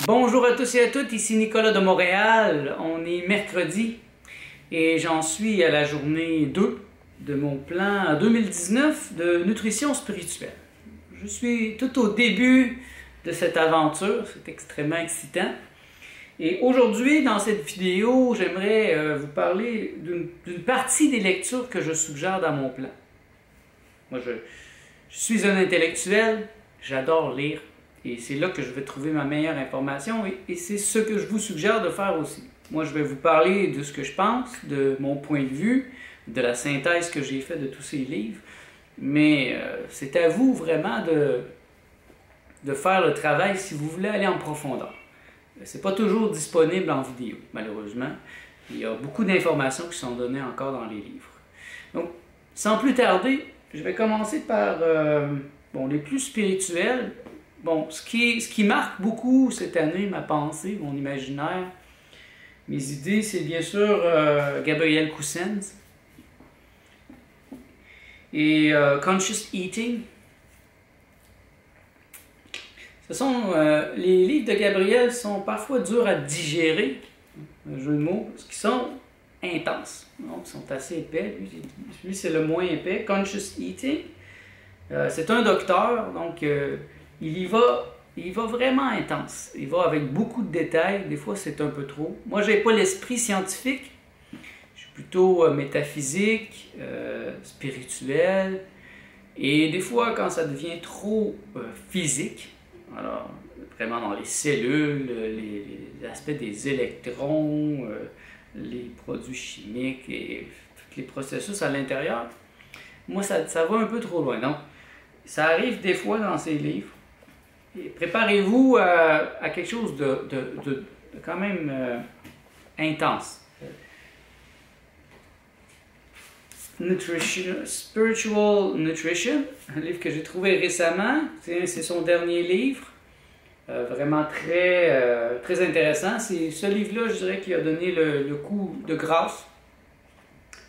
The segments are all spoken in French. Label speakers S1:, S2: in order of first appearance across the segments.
S1: Bonjour à tous et à toutes, ici Nicolas de Montréal. On est mercredi et j'en suis à la journée 2 de mon plan 2019 de nutrition spirituelle. Je suis tout au début de cette aventure, c'est extrêmement excitant. Et aujourd'hui, dans cette vidéo, j'aimerais vous parler d'une partie des lectures que je suggère dans mon plan. Moi, je suis un intellectuel, j'adore lire. Et c'est là que je vais trouver ma meilleure information et c'est ce que je vous suggère de faire aussi. Moi, je vais vous parler de ce que je pense, de mon point de vue, de la synthèse que j'ai faite de tous ces livres. Mais c'est à vous vraiment de faire le travail si vous voulez aller en profondeur. Ce n'est pas toujours disponible en vidéo, malheureusement. Il y a beaucoup d'informations qui sont données encore dans les livres. Donc, sans plus tarder, je vais commencer par les plus spirituels. Bon, ce qui marque beaucoup cette année, ma pensée, mon imaginaire, mes idées, c'est bien sûr Gabriel Cousens et Conscious Eating. Les livres de Gabriel sont parfois durs à digérer, un jeu de mots, parce qu'ils sont intenses. Donc, ils sont assez épais. Lui, c'est le moins épais. Conscious Eating, c'est un docteur, donc il y va vraiment intense. Il va avec beaucoup de détails. Des fois, c'est un peu trop. Moi, je n'ai pas l'esprit scientifique. Je suis plutôt métaphysique, spirituel. Et des fois, quand ça devient trop physique, alors vraiment dans les cellules, les aspects des électrons, les produits chimiques et tous les processus à l'intérieur, moi, ça va un peu trop loin. Donc, ça arrive des fois dans ces livres. Préparez-vous à quelque chose de quand même intense. Spiritual Nutrition, un livre que j'ai trouvé récemment. C'est son dernier livre. Vraiment très intéressant. C'est ce livre-là, je dirais, qui a donné le coup de grâce,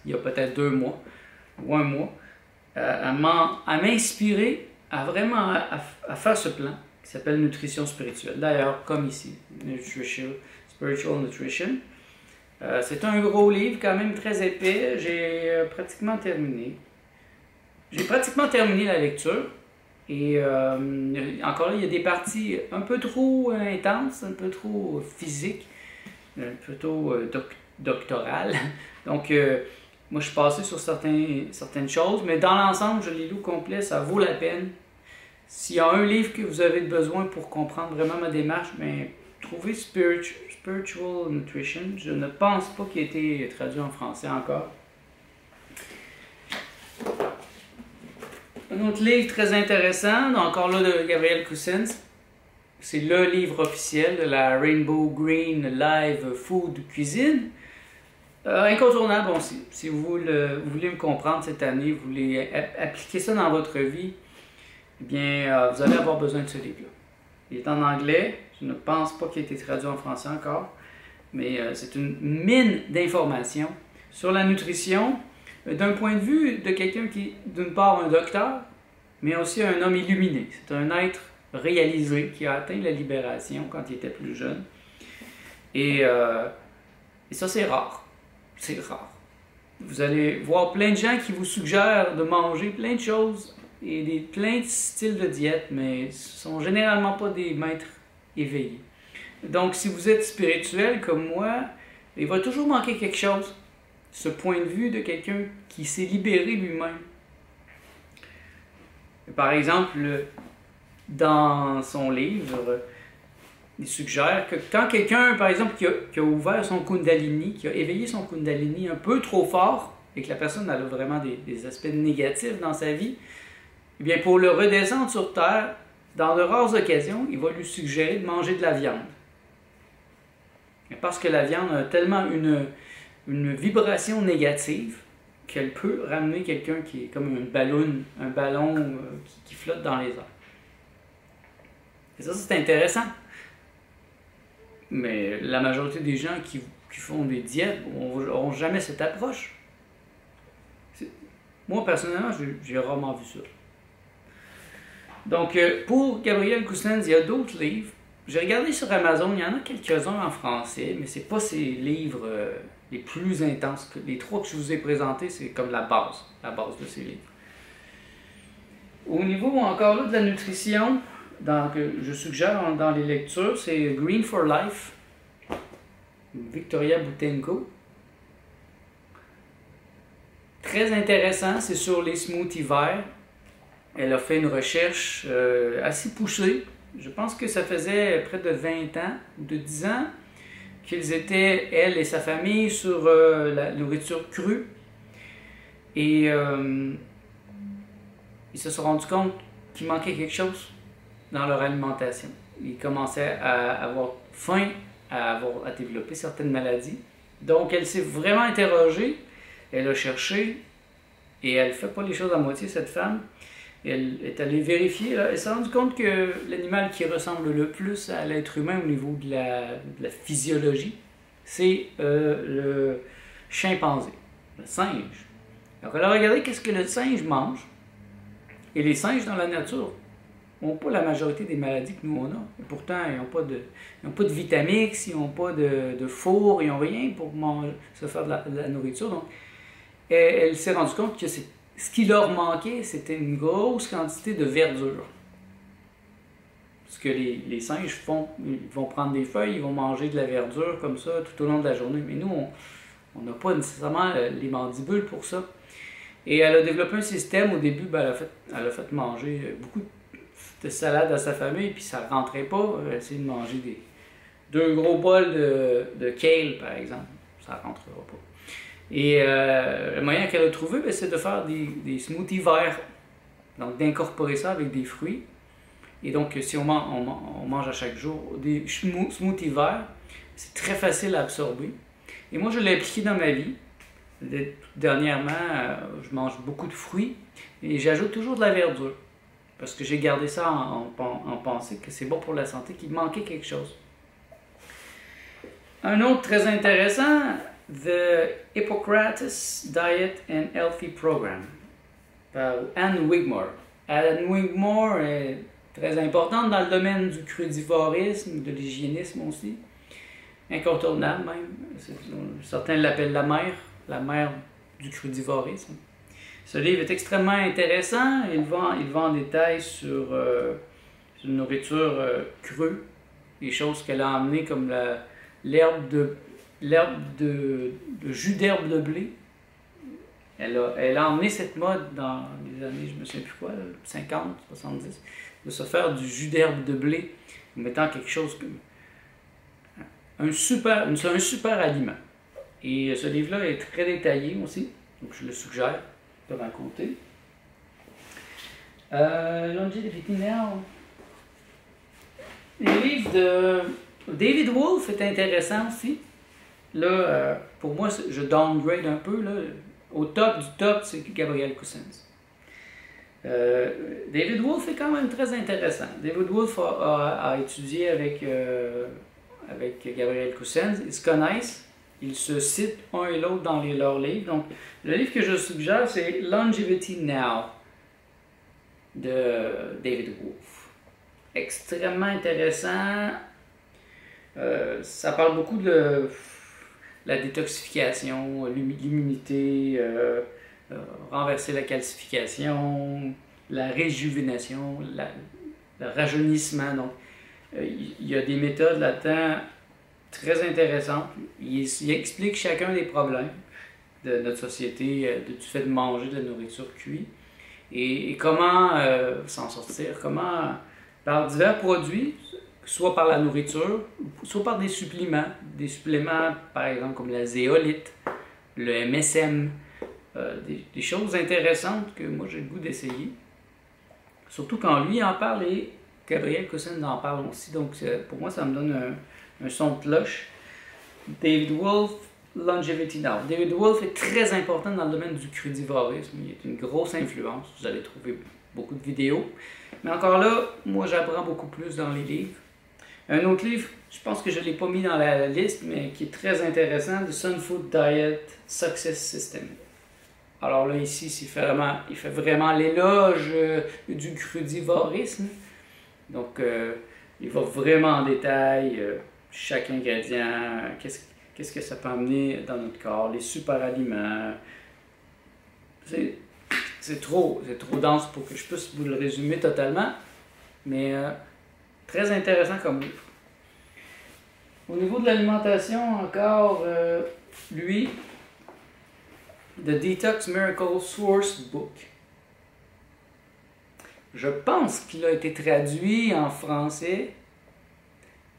S1: il y a peut-être 2 mois ou 1 mois, à m'inspirer à faire ce plan qui s'appelle Nutrition spirituelle. D'ailleurs, comme ici, Spiritual Nutrition. C'est un gros livre, quand même très épais. J'ai pratiquement terminé. J'ai pratiquement terminé la lecture. Et encore là, il y a des parties un peu trop intenses, un peu trop physiques, un peu trop doctorales. Donc, moi, je suis passé sur certaines choses, mais dans l'ensemble, je l'ai lu au complet, ça vaut la peine. S'il y a un livre que vous avez besoin pour comprendre vraiment ma démarche, bien, trouvez Spiritual Nutrition. Je ne pense pas qu'il ait été traduit en français encore. Un autre livre très intéressant, encore là de Gabriel Cousens. C'est le livre officiel de la Rainbow Green Live Food Cuisine. Incontournable, bon, si vous voulez me comprendre cette année, vous voulez appliquer ça dans votre vie, eh bien, vous allez avoir besoin de ce livre-là. Il est en anglais, je ne pense pas qu'il ait été traduit en français encore, mais c'est une mine d'informations sur la nutrition, d'un point de vue de quelqu'un qui est d'une part un docteur, mais aussi un homme illuminé. C'est un être réalisé qui a atteint la libération quand il était plus jeune. Et ça, c'est rare. C'est rare. Vous allez voir plein de gens qui vous suggèrent de manger plein de choses et plein de styles de diète, mais ce ne sont généralement pas des maîtres éveillés. Donc, si vous êtes spirituel comme moi, il va toujours manquer quelque chose. Ce point de vue de quelqu'un qui s'est libéré lui-même. Par exemple, dans son livre, il suggère que quand quelqu'un, par exemple, qui a ouvert son Kundalini, qui a éveillé son Kundalini un peu trop fort, et que la personne a vraiment des aspects négatifs dans sa vie, eh bien, pour le redescendre sur Terre, dans de rares occasions, il va lui suggérer de manger de la viande. Parce que la viande a tellement une vibration négative qu'elle peut ramener quelqu'un qui est comme un ballon qui flotte dans les airs. Et ça, c'est intéressant. Mais la majorité des gens qui font des diètes n'auront jamais cette approche. Moi, personnellement, j'ai rarement vu ça. Donc, pour Gabriel Cousens, il y a d'autres livres j'ai regardé sur Amazon, il y en a quelques-uns en français, mais c'est pas ces livres les plus intenses. Les trois que je vous ai présentés, c'est comme la base de ces livres. Au niveau encore là de la nutrition, que je suggère dans les lectures, c'est Green for Life, Victoria Boutenko. Très intéressant, c'est sur les smoothies verts. Elle a fait une recherche assez poussée. Je pense que ça faisait près de 20 ans ou de 10 ans qu'ils étaient, elle et sa famille, sur la nourriture crue. Et ils se sont rendus compte qu'il manquait quelque chose dans leur alimentation. Ils commençaient à avoir faim, à développer certaines maladies. Donc elle s'est vraiment interrogée, elle a cherché, et elle ne fait pas les choses à moitié, cette femme. Elle est allée vérifier, là, elle s'est rendue compte que l'animal qui ressemble le plus à l'être humain au niveau de la physiologie, c'est le chimpanzé, le singe. Alors elle a regardé qu'est-ce que le singe mange, et les singes dans la nature n'ont pas la majorité des maladies que nous on a. Et pourtant, ils n'ont pas de Vitamix, ils n'ont pas de four, ils n'ont rien pour se faire de la nourriture. Donc, elle s'est rendue compte que ce qui leur manquait, c'était une grosse quantité de verdure. Ce que les singes font, ils vont prendre des feuilles, ils vont manger de la verdure comme ça tout au long de la journée. Mais nous, on n'a pas nécessairement les mandibules pour ça. Et elle a développé un système, au début, elle a fait manger beaucoup de salade à sa famille, puis ça ne rentrait pas. Elle a essayé de manger 2 gros bols de kale, par exemple. Ça ne rentrera pas. Et le moyen qu'elle a trouvé, c'est de faire des smoothies verts. Donc d'incorporer ça avec des fruits. Et donc si on mange à chaque jour des smoothies verts, c'est très facile à absorber. Et moi je l'ai appliqué dans ma vie. Dernièrement, je mange beaucoup de fruits et j'ajoute toujours de la verdure. Parce que j'ai gardé ça en pensée que c'est bon pour la santé, qu'il manquait quelque chose. Un autre très intéressant, The Hippocrates Diet and Healthy Program, par Anne Wigmore. Anne Wigmore est très importante dans le domaine du crudivorisme, de l'hygiénisme aussi. Incontournable même. Certains l'appellent la mère du crudivorisme. Ce livre est extrêmement intéressant. Il va en détail sur une nourriture crue, des choses qu'elle a emmenées comme l'herbe de jus d'herbe de blé. Elle a emmené cette mode dans les années, je ne me souviens plus quoi, 50, 70, de se faire du jus d'herbe de blé en mettant quelque chose comme un super aliment. Et ce livre-là est très détaillé aussi, donc je le suggère de raconter. Longevity Now. Les livres de David Wolfe est intéressant aussi. Là, pour moi, je downgrade un peu. Là. Au top du top, c'est Gabriel Cousens. David Wolfe est quand même très intéressant. David Wolfe a étudié avec Gabriel Cousens. Ils se connaissent. Ils se citent un et l'autre dans leurs livres. Donc, le livre que je suggère, c'est Longevity Now de David Wolfe. Extrêmement intéressant. Ça parle beaucoup de la détoxification, l'immunité, renverser la calcification, la réjuvénation, le rajeunissement. Donc, il y a des méthodes là-dedans très intéressantes. Il explique chacun des problèmes de notre société du fait de manger de la nourriture cuite et comment s'en sortir, comment par divers produits, soit par la nourriture, soit par des suppléments par exemple comme la zéolite, le MSM, des choses intéressantes que moi j'ai le goût d'essayer. Surtout quand lui en parle et Gabriel Cousens en parle aussi, donc pour moi ça me donne un son de cloche. David Wolfe, Longevity Now. David Wolfe est très important dans le domaine du crudivorisme, il est une grosse influence, vous allez trouver beaucoup de vidéos. Mais encore là, moi j'apprends beaucoup plus dans les livres. Un autre livre, je pense que je ne l'ai pas mis dans la liste, mais qui est très intéressant, The Sun Food Diet Success System. Alors là, ici, il fait vraiment l'éloge du crudivorisme. Donc, Il va vraiment en détail, chaque ingrédient, qu'est-ce que ça peut amener dans notre corps, les super aliments. C'est trop dense pour que je puisse vous le résumer totalement, mais très intéressant comme livre. Au niveau de l'alimentation, encore, lui, The Detox Miracle Source Book. Je pense qu'il a été traduit en français,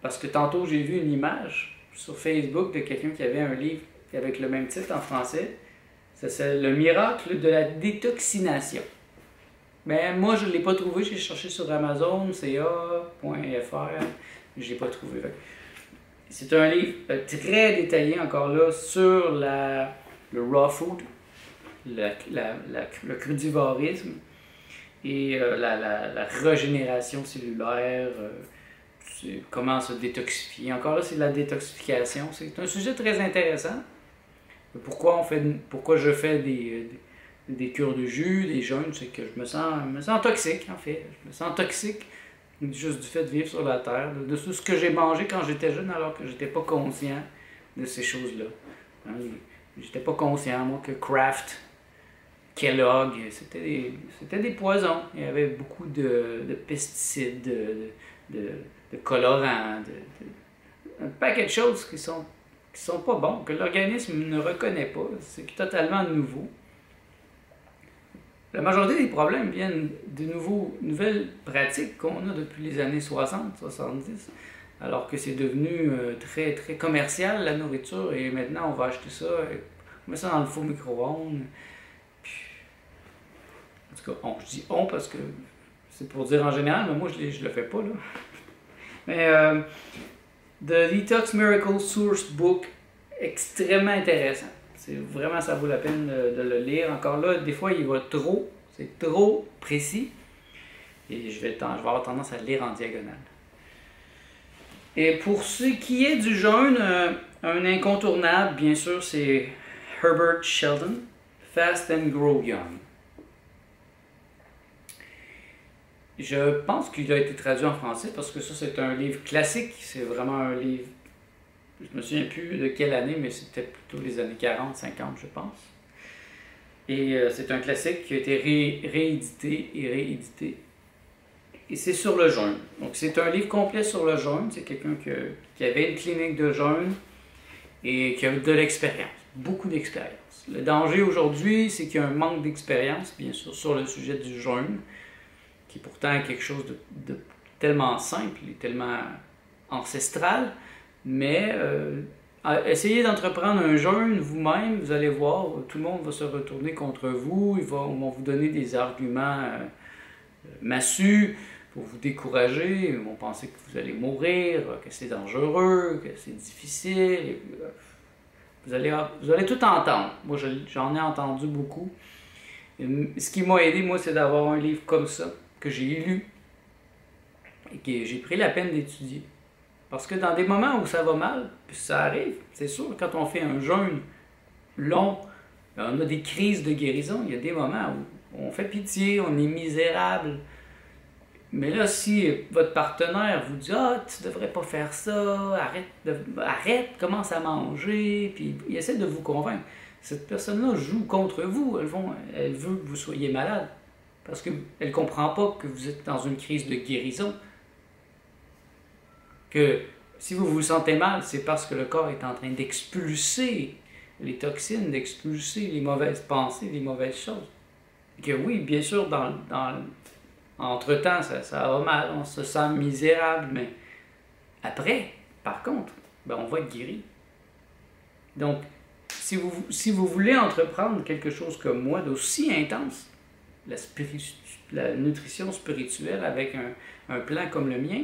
S1: parce que tantôt j'ai vu une image sur Facebook de quelqu'un qui avait un livre avec le même titre en français. C'est Le miracle de la détoxination. Mais moi, je ne l'ai pas trouvé. J'ai cherché sur Amazon, ca.fr. Je ne l'ai pas trouvé. C'est un livre très détaillé, encore là, sur le raw food, le crudivorisme et la régénération cellulaire, comment se détoxifier. Encore là, c'est de la détoxification. C'est un sujet très intéressant. Pourquoi je fais des cures de jus, des jeûnes, c'est que je me sens toxique, en fait. Je me sens toxique juste du fait de vivre sur la Terre, de tout ce que j'ai mangé quand j'étais jeune, alors que j'étais pas conscient de ces choses-là. Hein? J'étais pas conscient, moi, que Kraft, Kellogg, c'était des poisons. Il y avait beaucoup de pesticides, de colorants, un paquet de choses qui sont pas bons, que l'organisme ne reconnaît pas. C'est totalement nouveau. La majorité des problèmes viennent de nouvelles pratiques qu'on a depuis les années 60, 70, alors que c'est devenu très, très commercial, la nourriture, et maintenant on va acheter ça, on met ça dans le four micro-ondes. En tout cas, je dis on parce que c'est pour dire en général, mais moi je le fais pas, là. Mais The Detox Miracle Source Book, extrêmement intéressant. C'est vraiment, ça vaut la peine de le lire. Encore là, des fois, c'est trop précis. Et je vais avoir tendance à le lire en diagonale. Et pour ce qui est du jeûne, un incontournable, bien sûr, c'est Herbert Sheldon, Fast and Grow Young. Je pense qu'il a été traduit en français parce que ça, c'est un livre classique. C'est vraiment un livre, je me souviens plus de quelle année, mais c'était plutôt les années 40, 50, je pense. Et c'est un classique qui a été réédité et réédité. Et c'est sur le jeûne. Donc c'est un livre complet sur le jeûne. C'est quelqu'un qui avait une clinique de jeûne et qui a de l'expérience, beaucoup d'expérience. Le danger aujourd'hui, c'est qu'il y a un manque d'expérience, bien sûr, sur le sujet du jeûne, qui est pourtant quelque chose de tellement simple et tellement ancestral, mais essayez d'entreprendre un jeûne vous-même, vous allez voir, tout le monde va se retourner contre vous, ils vont vous donner des arguments massus pour vous décourager, ils vont penser que vous allez mourir, que c'est dangereux, que c'est difficile, et vous allez tout entendre. Moi, j'en ai entendu beaucoup. Et ce qui m'a aidé, moi, c'est d'avoir un livre comme ça, que j'ai lu et que j'ai pris la peine d'étudier. Parce que dans des moments où ça va mal, puis ça arrive, c'est sûr, quand on fait un jeûne long, on a des crises de guérison, il y a des moments où on fait pitié, on est misérable. Mais là, si votre partenaire vous dit « Ah, tu devrais pas faire ça, arrête, commence à manger », puis il essaie de vous convaincre. Cette personne-là joue contre vous, elle veut que vous soyez malade. Parce qu'elle ne comprend pas que vous êtes dans une crise de guérison. Que si vous vous sentez mal, c'est parce que le corps est en train d'expulser les toxines, d'expulser les mauvaises pensées, les mauvaises choses. Et que oui, bien sûr, entre-temps, ça va mal, on se sent misérable, mais après, par contre, on va être guéri. Donc, si vous voulez entreprendre quelque chose comme moi, d'aussi intense, la nutrition spirituelle avec un plan comme le mien,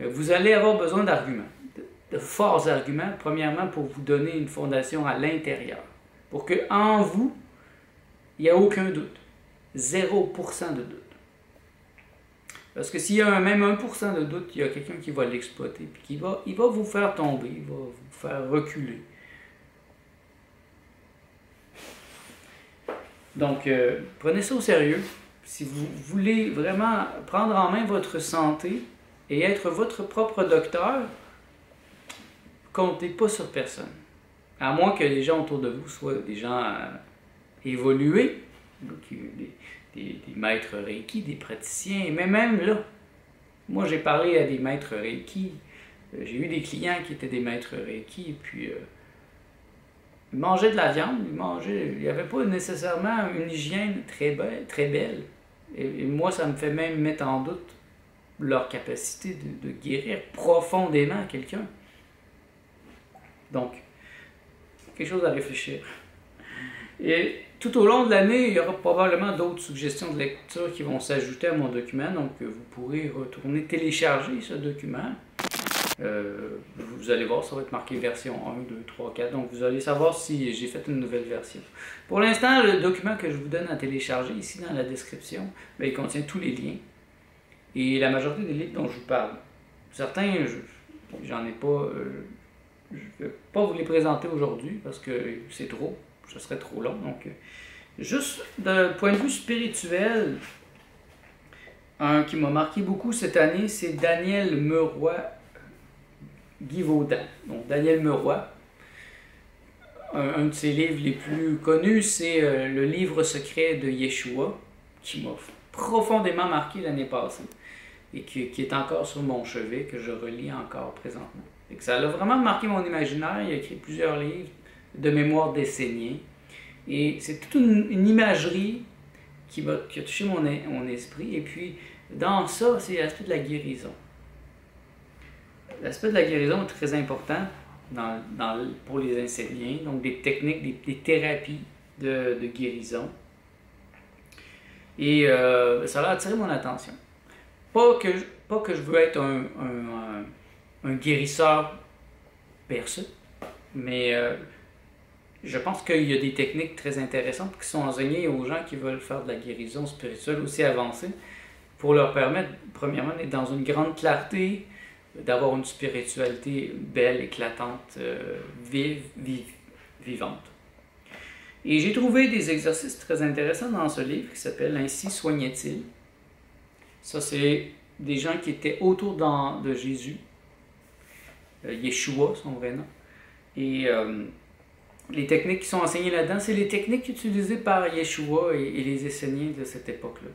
S1: vous allez avoir besoin d'arguments, de forts arguments, premièrement pour vous donner une fondation à l'intérieur, pour qu'en vous, il n'y ait aucun doute, 0% de doute. Parce que s'il y a même 1% de doute, il y a quelqu'un qui va l'exploiter, puis il va vous faire tomber, il va vous faire reculer. Donc, prenez ça au sérieux. Si vous voulez vraiment prendre en main votre santé, et être votre propre docteur, comptez pas sur personne. À moins que les gens autour de vous soient des gens évolués, des maîtres Reiki, des praticiens, mais même là, moi j'ai parlé à des maîtres Reiki, j'ai eu des clients qui étaient des maîtres Reiki, et puis ils mangeaient de la viande, il n'y avait pas nécessairement une hygiène très belle. Et moi, ça me fait même mettre en doute leur capacité de guérir profondément quelqu'un. Donc, quelque chose à réfléchir. Et tout au long de l'année, il y aura probablement d'autres suggestions de lecture qui vont s'ajouter à mon document, donc vous pourrez retourner télécharger ce document. Vous allez voir, ça va être marqué version 1, 2, 3, 4, donc vous allez savoir si j'ai fait une nouvelle version. Pour l'instant, le document que je vous donne à télécharger, ici dans la description, il contient tous les liens et la majorité des livres dont je vous parle. Certains, j'en ai pas, je ne vais pas vous les présenter aujourd'hui parce que c'est trop, ce serait trop long. Donc, juste d'un point de vue spirituel, un qui m'a marqué beaucoup cette année, c'est Daniel Meroy Givaudan. Donc, Daniel Meroy, un de ses livres les plus connus, c'est le livre secret de Yeshua, qui m'a profondément marqué l'année passée et qui est encore sur mon chevet, que je relis encore présentement. Et que ça a vraiment marqué mon imaginaire. Il a écrit plusieurs livres de mémoire d'Essénien. Et c'est toute une imagerie qui a touché mon esprit. Et puis, dans ça, c'est l'aspect de la guérison. L'aspect de la guérison est très important pour les Esséniens. Donc, des techniques, des thérapies de guérison. Et ça a attiré mon attention. Pas que je veux être un guérisseur percé, mais je pense qu'il y a des techniques très intéressantes qui sont enseignées aux gens qui veulent faire de la guérison spirituelle aussi avancée pour leur permettre, premièrement, d'être dans une grande clarté, d'avoir une spiritualité belle, éclatante, vivante. Et j'ai trouvé des exercices très intéressants dans ce livre qui s'appelle « Ainsi soignait-il ». Ça, c'est des gens qui étaient autour de Jésus, Yeshua, son vrai nom. Et les techniques qui sont enseignées là-dedans, c'est les techniques utilisées par Yeshua et les Esséniens de cette époque-là.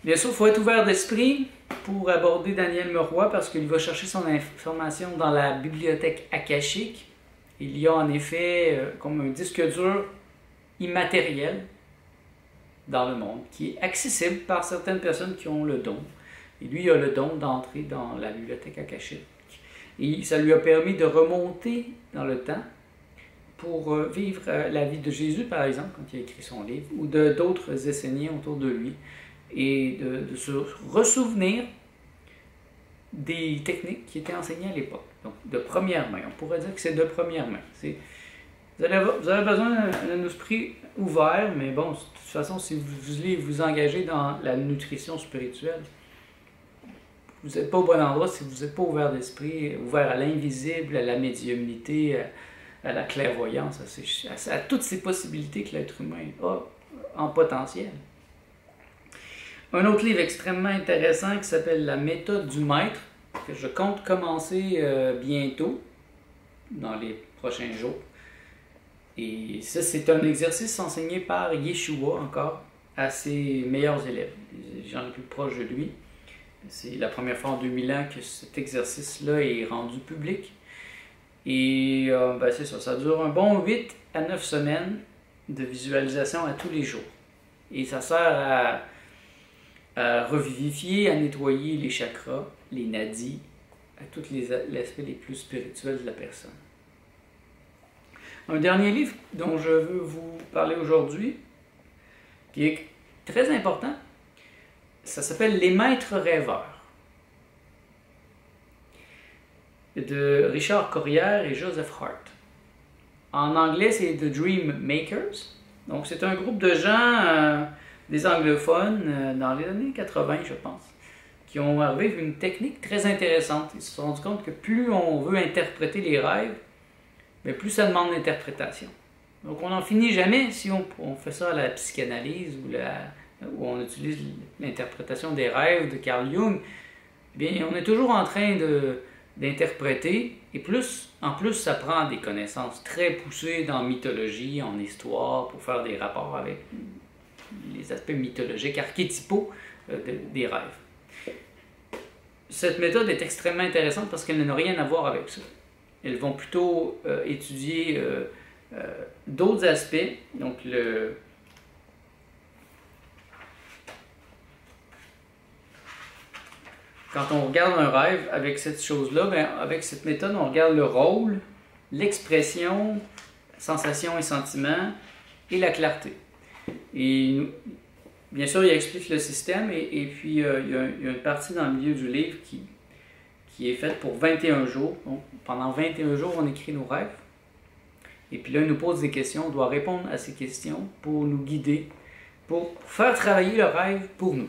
S1: Bien sûr, il faut être ouvert d'esprit pour aborder Daniel Meroy parce qu'il va chercher son information dans la bibliothèque akashique. Il y a en effet comme un disque dur immatériel dans le monde qui est accessible par certaines personnes qui ont le don. Et lui, il a le don d'entrer dans la bibliothèque akashique. Et ça lui a permis de remonter dans le temps pour vivre la vie de Jésus, par exemple, quand il a écrit son livre, ou d'autres Esséniens autour de lui, et de se ressouvenir des techniques qui étaient enseignées à l'époque. Donc, de première main. On pourrait dire que c'est de première main. Vous avez besoin d'un esprit ouvert, mais bon, de toute façon, si vous voulez vous engager dans la nutrition spirituelle, vous n'êtes pas au bon endroit si vous n'êtes pas ouvert d'esprit, ouvert à l'invisible, à la médiumnité, à la clairvoyance, à toutes ces possibilités que l'être humain a en potentiel. Un autre livre extrêmement intéressant qui s'appelle La méthode du maître, que je compte commencer bientôt, dans les prochains jours. Et ça, c'est un exercice enseigné par Yeshua encore à ses meilleurs élèves, les gens les plus proches de lui. C'est la première fois en 2000 ans que cet exercice-là est rendu public. Et c'est ça, ça dure un bon 8 à 9 semaines de visualisation à tous les jours. Et ça sert à revivifier, à nettoyer les chakras, les nadis, à tous les aspects les plus spirituels de la personne. Un dernier livre dont je veux vous parler aujourd'hui, qui est très important, ça s'appelle Les Maîtres Rêveurs, de Richard Corrière et Joseph Hart. En anglais, c'est The Dream Makers. Donc, c'est un groupe de gens, des anglophones, dans les années 80, je pense, qui ont arrivé une technique très intéressante. Ils se sont rendus compte que plus on veut interpréter les rêves, mais plus ça demande d'interprétation. Donc, on n'en finit jamais si on fait ça à la psychanalyse ou où on utilise l'interprétation des rêves de Carl Jung, eh bien, on est toujours en train d'interpréter, et en plus, ça prend des connaissances très poussées dans mythologie, en histoire, pour faire des rapports avec les aspects mythologiques, archétypaux des rêves. Cette méthode est extrêmement intéressante parce qu'elle n'a rien à voir avec ça. Elles vont plutôt étudier d'autres aspects, donc quand on regarde un rêve avec cette chose-là, ben, avec cette méthode, on regarde le rôle, l'expression, sensation et sentiment, et la clarté. Et bien sûr, il explique le système, et puis il y a une partie dans le milieu du livre qui est faite pour 21 jours. Donc, pendant 21 jours, on écrit nos rêves. Et puis là, il nous pose des questions. On doit répondre à ces questions pour nous guider, pour faire travailler le rêve pour nous.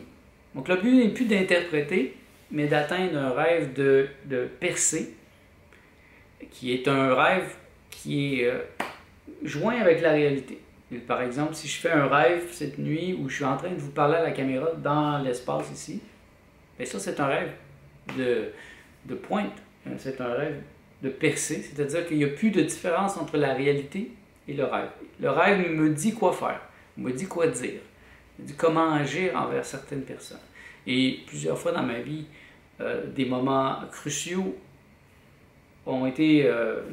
S1: Donc le but n'est plus d'interpréter, mais d'atteindre un rêve de percée, qui est un rêve qui est joint avec la réalité. Par exemple, si je fais un rêve cette nuit où je suis en train de vous parler à la caméra dans l'espace ici, bien ça c'est un rêve de pointe, c'est un rêve de percée, c'est-à-dire qu'il n'y a plus de différence entre la réalité et le rêve. Le rêve me dit quoi faire, me dit quoi dire, me dit comment agir envers certaines personnes. Et plusieurs fois dans ma vie, des moments cruciaux ont été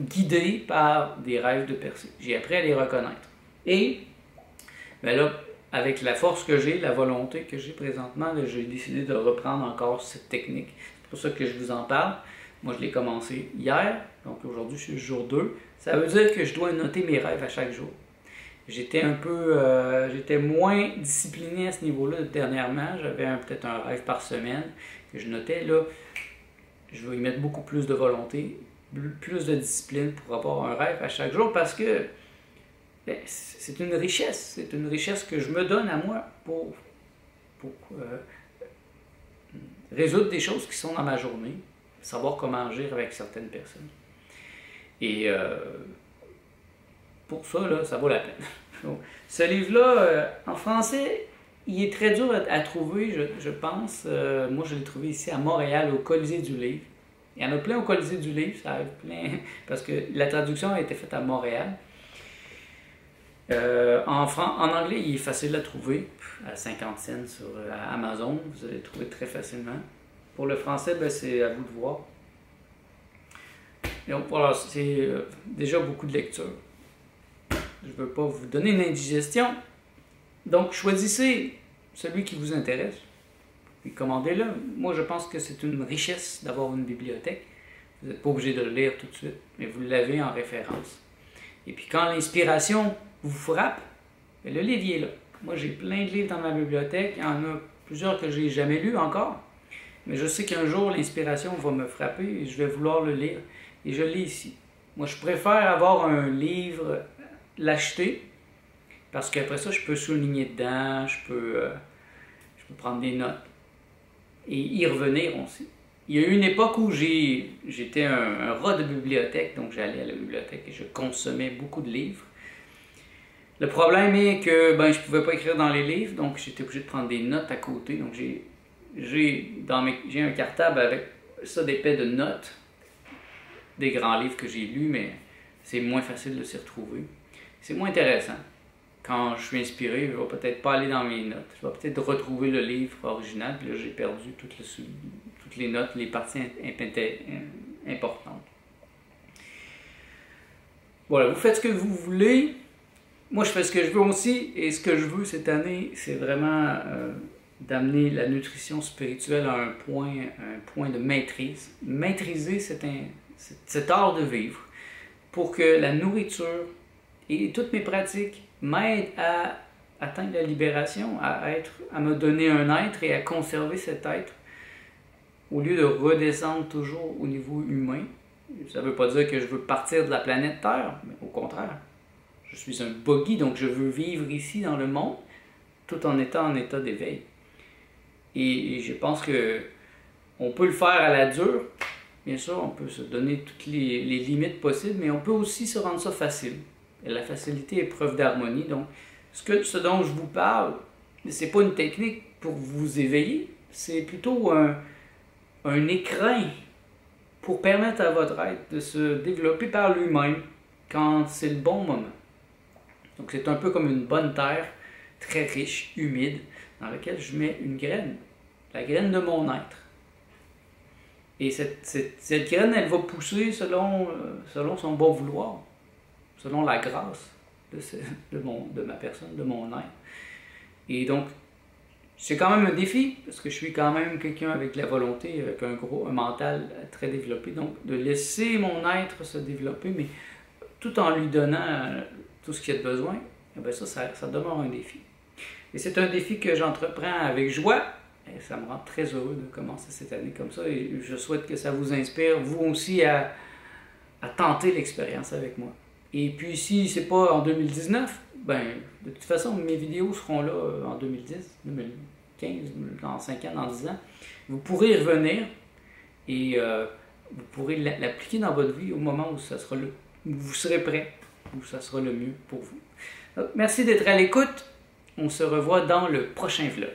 S1: guidés par des rêves de percée. J'ai appris à les reconnaître. Et ben là, avec la force que j'ai, la volonté que j'ai présentement, j'ai décidé de reprendre encore cette technique. C'est pour ça que je vous en parle. Moi, je l'ai commencé hier, donc aujourd'hui, je suis le jour 2. Ça veut dire que je dois noter mes rêves à chaque jour. J'étais j'étais moins discipliné à ce niveau-là dernièrement. J'avais peut-être un rêve par semaine que je notais. Là, je vais y mettre beaucoup plus de volonté, plus de discipline pour avoir un rêve à chaque jour parce que ben, c'est une richesse. C'est une richesse que je me donne à moi pour résoudre des choses qui sont dans ma journée, savoir comment agir avec certaines personnes. Et pour ça, là, ça vaut la peine. Donc, ce livre-là, en français, il est très dur à trouver, je pense. Moi, je l'ai trouvé ici à Montréal, au Colisée du Livre. Il y en a plein au Colisée du Livre, ça arrive plein, parce que la traduction a été faite à Montréal. En anglais, il est facile à trouver, à 50 cents sur Amazon, vous allez le trouver très facilement. Pour le français, ben, c'est à vous de voir. Et donc, voilà, c'est déjà beaucoup de lecture. Je ne veux pas vous donner une indigestion. Donc, choisissez celui qui vous intéresse, puis commandez-le. Moi, je pense que c'est une richesse d'avoir une bibliothèque. Vous n'êtes pas obligé de le lire tout de suite, mais vous l'avez en référence. Et puis, quand l'inspiration vous frappe, le livre il est là. Moi, j'ai plein de livres dans ma bibliothèque. Il y en a plusieurs que je n'ai jamais lus encore. Mais je sais qu'un jour, l'inspiration va me frapper et je vais vouloir le lire. Et je l'ai ici. Moi, je préfère avoir un livre, l'acheter, parce qu'après ça, je peux souligner dedans, je peux prendre des notes et y revenir aussi. Il y a eu une époque où j'étais un rat de bibliothèque, donc j'allais à la bibliothèque et je consommais beaucoup de livres. Le problème est que ben, je ne pouvais pas écrire dans les livres, donc j'étais obligé de prendre des notes à côté. Donc j'ai un cartable avec ça d'épais de notes, des grands livres que j'ai lus, mais c'est moins facile de s'y retrouver. C'est moins intéressant. Quand je suis inspiré, je ne vais peut-être pas aller dans mes notes. Je vais peut-être retrouver le livre original, puis là j'ai perdu toutes les notes, les parties importantes. Voilà, vous faites ce que vous voulez. Moi, je fais ce que je veux aussi, et ce que je veux cette année, c'est vraiment d'amener la nutrition spirituelle à un point de maîtrise. Maîtriser cet art de vivre pour que la nourriture et toutes mes pratiques m'aident à atteindre la libération, à me donner un être et à conserver cet être au lieu de redescendre toujours au niveau humain. Ça ne veut pas dire que je veux partir de la planète Terre, mais au contraire. Je suis un boggy, donc je veux vivre ici dans le monde tout en étant en état d'éveil. Et je pense que on peut le faire à la dure. Bien sûr, on peut se donner toutes les limites possibles, mais on peut aussi se rendre ça facile. Et la facilité est preuve d'harmonie. Donc, ce dont je vous parle, c'est pas une technique pour vous éveiller, c'est plutôt un écrin pour permettre à votre être de se développer par lui-même quand c'est le bon moment. Donc c'est un peu comme une bonne terre, très riche, humide, dans laquelle je mets une graine, la graine de mon être. Et cette graine, elle va pousser selon son bon vouloir, selon la grâce de ma personne, de mon être. Et donc, c'est quand même un défi, parce que je suis quand même quelqu'un avec de la volonté, avec un mental très développé. Donc, de laisser mon être se développer, mais tout en lui donnant tout ce qu'il a de besoin, eh bien ça demeure un défi. Et c'est un défi que j'entreprends avec joie. Et ça me rend très heureux de commencer cette année comme ça. Et je souhaite que ça vous inspire, vous aussi, à tenter l'expérience avec moi. Et puis, si c'est pas en 2019, ben, de toute façon, mes vidéos seront là en 2010, 2015, dans 5 ans, dans 10 ans. Vous pourrez y revenir et vous pourrez l'appliquer dans votre vie au moment où vous serez prêt, où ça sera le mieux pour vous. Donc, merci d'être à l'écoute. On se revoit dans le prochain vlog.